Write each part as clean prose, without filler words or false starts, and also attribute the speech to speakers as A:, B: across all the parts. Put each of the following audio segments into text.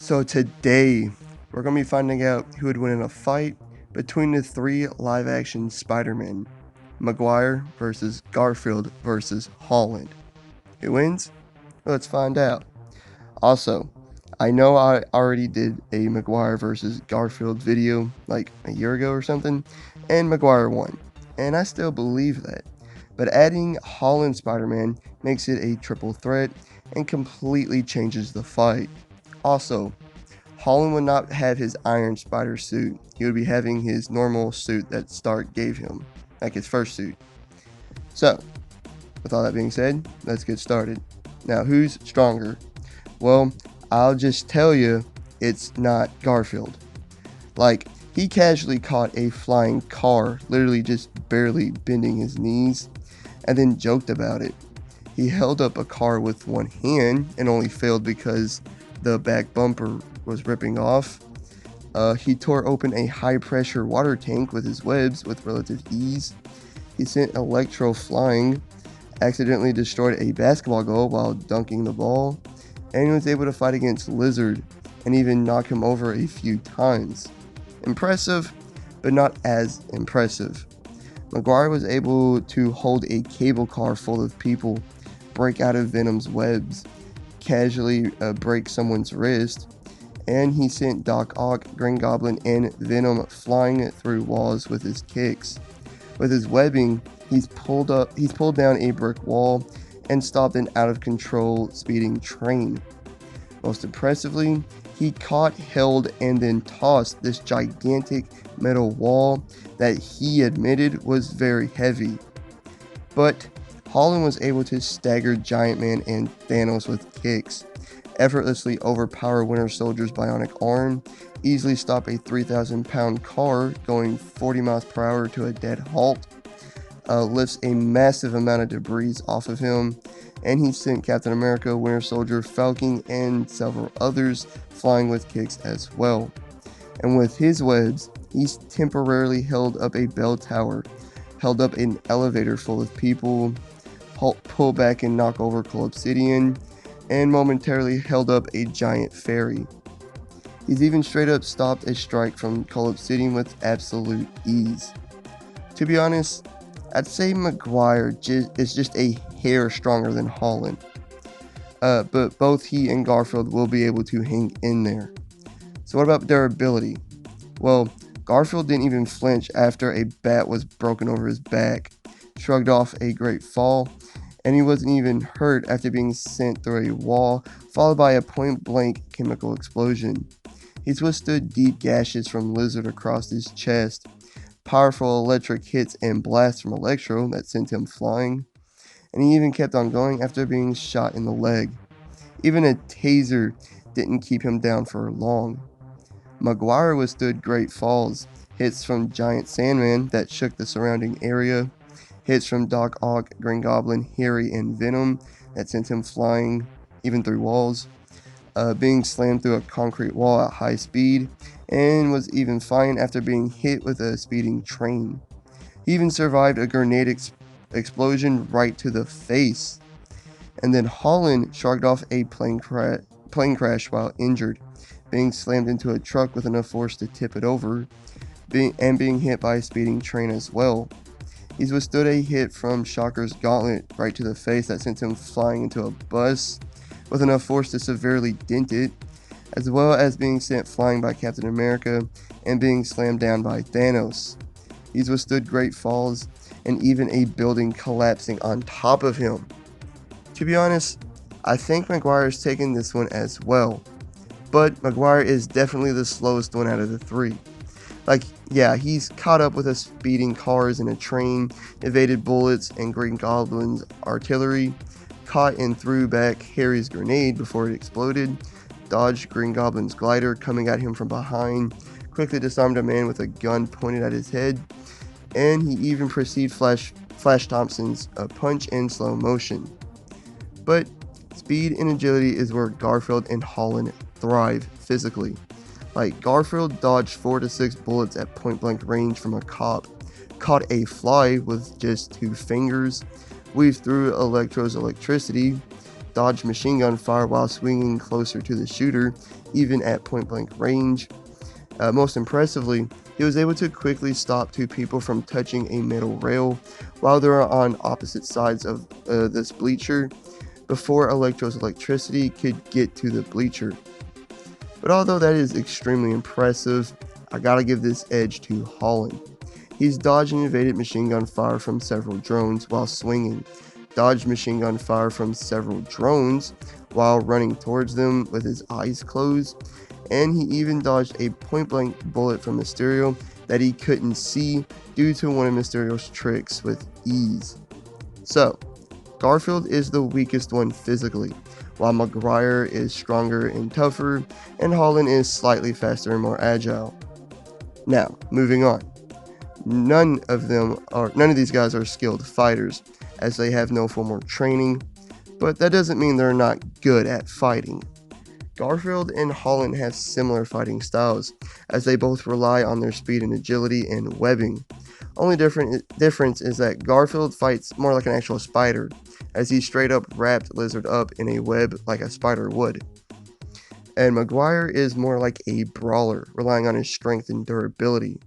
A: So today, we're going to be finding out who would win in a fight between the three live-action Spider-Men, McGuire versus Garfield versus Holland. Who wins? Let's find out. Also, I know I already did a McGuire versus Garfield video like a year ago or something, and McGuire won, and I still believe that. But adding Holland Spider-Man makes it a triple threat and completely changes the fight. Also, Holland would not have his Iron Spider suit. He would be having his normal suit that Stark gave him, like his first suit. So, with all that being said, let's get started. Now, who's stronger? Well, I'll just tell you, it's not Garfield. Like, he casually caught a flying car, literally just barely bending his knees, and then joked about it. He held up a car with one hand and only failed because the back bumper was ripping off. He tore open a high pressure water tank with his webs with relative ease. He sent Electro flying, accidentally destroyed a basketball goal while dunking the ball, and he was able to fight against Lizard and even knock him over a few times. Impressive, but not as impressive. McGuire was able to hold a cable car full of people, break out of Venom's webs, casually break someone's wrist, and he sent Doc Ock, Green Goblin, and Venom flying through walls with his kicks. With his webbing, he's pulled down a brick wall and stopped an out-of-control speeding train. Most impressively, he caught, held, and then tossed this gigantic metal wall that he admitted was very heavy. But Holland was able to stagger Giant Man and Thanos with kicks, effortlessly overpower Winter Soldier's bionic arm, easily stop a 3,000-pound car going 40 miles per hour to a dead halt, lifts a massive amount of debris off of him, and he sent Captain America, Winter Soldier, Falcon, and several others flying with kicks as well. And with his webs, he's temporarily held up a bell tower, held up an elevator full of people, pull back and knock over Coal Obsidian, and momentarily held up a giant ferry. He's even straight up stopped a strike from Coal Obsidian with absolute ease. To be honest, I'd say McGuire is just a hair stronger than Holland, but both he and Garfield will be able to hang in there. So what about durability? Well, Garfield didn't even flinch after a bat was broken over his back, shrugged off a great fall, and he wasn't even hurt after being sent through a wall, followed by a point-blank chemical explosion. He's withstood deep gashes from Lizard across his chest, powerful electric hits and blasts from Electro that sent him flying, and he even kept on going after being shot in the leg. Even a taser didn't keep him down for long. McGuire withstood great falls, hits from Giant Sandman that shook the surrounding area, hits from Doc Ock, Green Goblin, Harry, and Venom that sent him flying, even through walls, being slammed through a concrete wall at high speed, and was even fine after being hit with a speeding train. He even survived a grenade explosion right to the face. And then Holland shrugged off a plane crash while injured, being slammed into a truck with enough force to tip it over, being hit by a speeding train as well. He's withstood a hit from Shocker's gauntlet right to the face that sent him flying into a bus with enough force to severely dent it, as well as being sent flying by Captain America and being slammed down by Thanos. He's withstood great falls and even a building collapsing on top of him. To be honest, I think McGuire's taken this one as well, but McGuire is definitely the slowest one out of the three. Like, yeah, he's caught up with us speeding cars and a train, evaded bullets and Green Goblin's artillery, caught and threw back Harry's grenade before it exploded, dodged Green Goblin's glider coming at him from behind, quickly disarmed a man with a gun pointed at his head, and he even perceived Flash Thompson's punch in slow motion. But speed and agility is where Garfield and Holland thrive physically. Like, Garfield dodged 4 to 6 bullets at point blank range from a cop, caught a fly with just 2 fingers, weaved through Electro's electricity, dodge machine gun fire while swinging closer to the shooter, even at point blank range. Most impressively, he was able to quickly stop two people from touching a metal rail while they were on opposite sides of this bleacher before Electro's electricity could get to the bleacher. But although that is extremely impressive, I gotta give this edge to Holland. He's dodged and evaded machine gun fire from several drones while swinging, dodged machine gun fire from several drones while running towards them with his eyes closed, and he even dodged a point-blank bullet from Mysterio that he couldn't see due to one of Mysterio's tricks with ease. So, Garfield is the weakest one physically, while McGuire is stronger and tougher, and Holland is slightly faster and more agile. Now, moving on. None of these guys are skilled fighters, as they have no formal training, but that doesn't mean they're not good at fighting. Garfield and Holland have similar fighting styles, as they both rely on their speed and agility and webbing. Only difference is that Garfield fights more like an actual spider, as he straight up wrapped Lizard up in a web like a spider would. And McGuire is more like a brawler, relying on his strength and durability.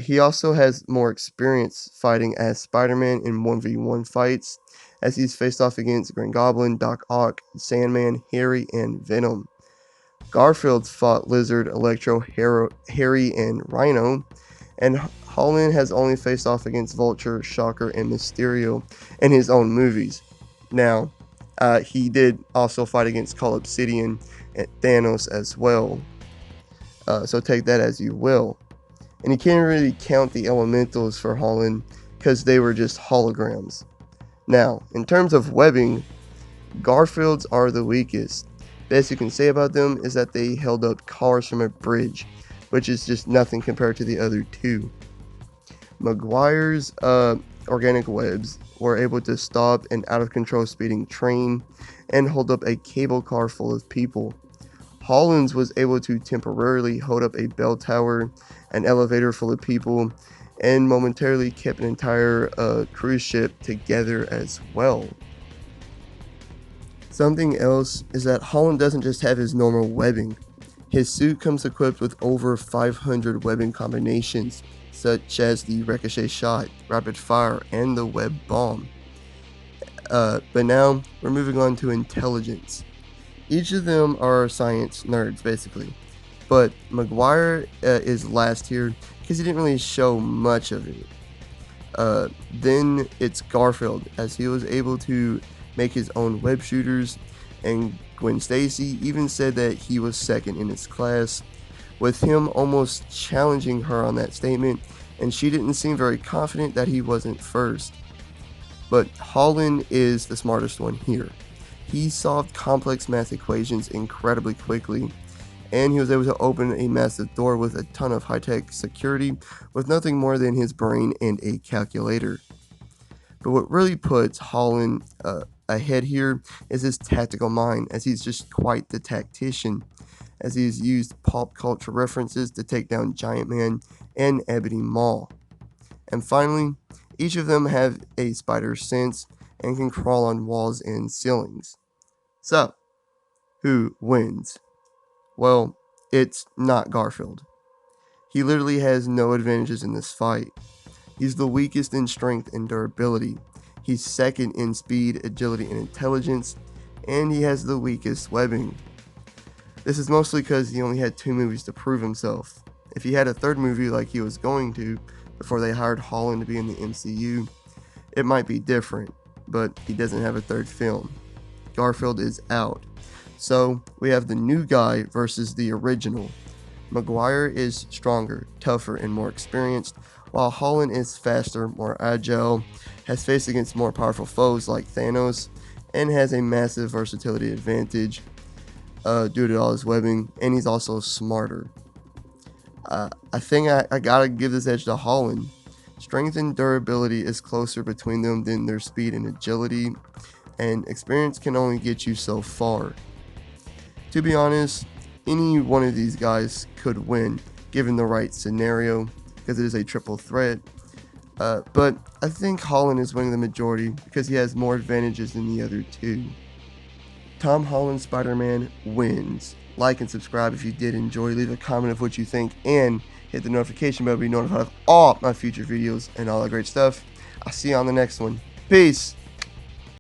A: He also has more experience fighting as Spider-Man in 1v1 fights, as he's faced off against Green Goblin, Doc Ock, Sandman, Harry, and Venom. Garfield fought Lizard, Electro, Harry, and Rhino, and Holland has only faced off against Vulture, Shocker, and Mysterio in his own movies. Now, he did also fight against Call Obsidian and Thanos as well, so take that as you will. And you can't really count the elementals for Holland because they were just holograms. Now, in terms of webbing, Garfield's are the weakest. Best you can say about them is that they held up cars from a bridge, which is just nothing compared to the other two. McGuire's organic webs were able to stop an out-of-control speeding train and hold up a cable car full of people. Holland's was able to temporarily hold up a bell tower, an elevator full of people, and momentarily kept an entire cruise ship together as well. Something else is that Holland doesn't just have his normal webbing. His suit comes equipped with over 500 webbing combinations, such as the ricochet shot, rapid fire, and the web bomb. But now, we're moving on to intelligence. Each of them are science nerds, basically. But McGuire is last here because he didn't really show much of it. Then it's Garfield, as he was able to make his own web shooters, and Gwen Stacy even said that he was second in his class, with him almost challenging her on that statement, and she didn't seem very confident that he wasn't first. But Holland is the smartest one here. He solved complex math equations incredibly quickly, and he was able to open a massive door with a ton of high-tech security with nothing more than his brain and a calculator. But what really puts Holland ahead here is his tactical mind, as he's just quite the tactician, as he's used pop culture references to take down Giant Man and Ebony Maw. And finally, each of them have a spider sense and can crawl on walls and ceilings. So, who wins? Well, it's not Garfield. He literally has no advantages in this fight. He's the weakest in strength and durability. He's second in speed, agility, and intelligence, and he has the weakest webbing. This is mostly because he only had 2 movies to prove himself. If he had a third movie like he was going to before they hired Holland to be in the MCU, it might be different, but he doesn't have a third film. Garfield is out. So we have the new guy versus the original. McGuire is stronger, tougher, and more experienced, while Holland is faster, more agile, has faced against more powerful foes like Thanos, and has a massive versatility advantage due to all his webbing, and he's also smarter. I think I gotta give this edge to Holland. Strength and durability is closer between them than their speed and agility, and experience can only get you so far. To be honest, any one of these guys could win given the right scenario, because it is a triple threat. But I think Holland is winning the majority because he has more advantages than the other two. Tom Holland Spider-Man wins. Like and subscribe if you did enjoy. Leave a comment of what you think and hit the notification bell to be notified of all my future videos and all that great stuff. I'll see you on the next one. Peace.